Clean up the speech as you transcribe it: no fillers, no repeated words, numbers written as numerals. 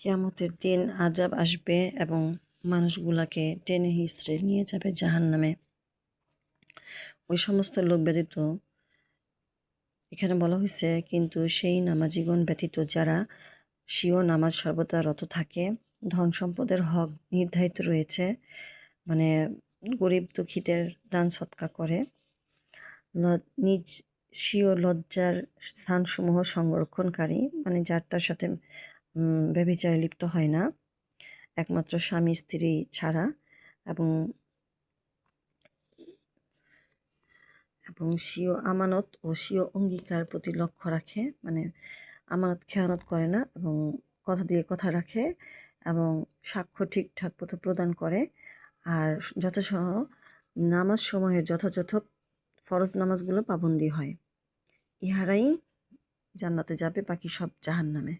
কিয়ামতের দিন আযাব আসবে এবং মানুষগুলাকে টেনে হিঁচড়ে নিয়ে যাবে জাহান্নামে। ওই সমস্ত লোক ব্যতীত এখানে বলা হয়েছে, কিন্তু সেই নামাজীগণ ব্যতীত যারা স্বীয় নামাজ সর্বদা রত থাকে, ধন সম্পদের হক নির্ধারিত রয়েছে, মানে গরিব দুঃখীদের দান সৎকা করে, নিজ স্বীয় লজ্জার স্থানসমূহ সংরক্ষণকারী, মানে যার তার সাথে ব্যভিচারে লিপ্ত হয় না একমাত্র স্বামী স্ত্রী ছাড়া, এবং এবং স্বীয় আমানত ও স্বীয় অঙ্গীকার প্রতি লক্ষ্য রাখে, মানে আমানত খেয়ানত করে না এবং কথা দিয়ে কথা রাখে এবং সাক্ষ্য ঠিকঠাক মতো প্রদান করে, আর যথাসহ নামাজ সমূহের যথাযথ ফরজ নামাজগুলো পাবন্দি হয়। ইহারাই জান্নাতে যাবে, বাকি সব জাহান্নামে।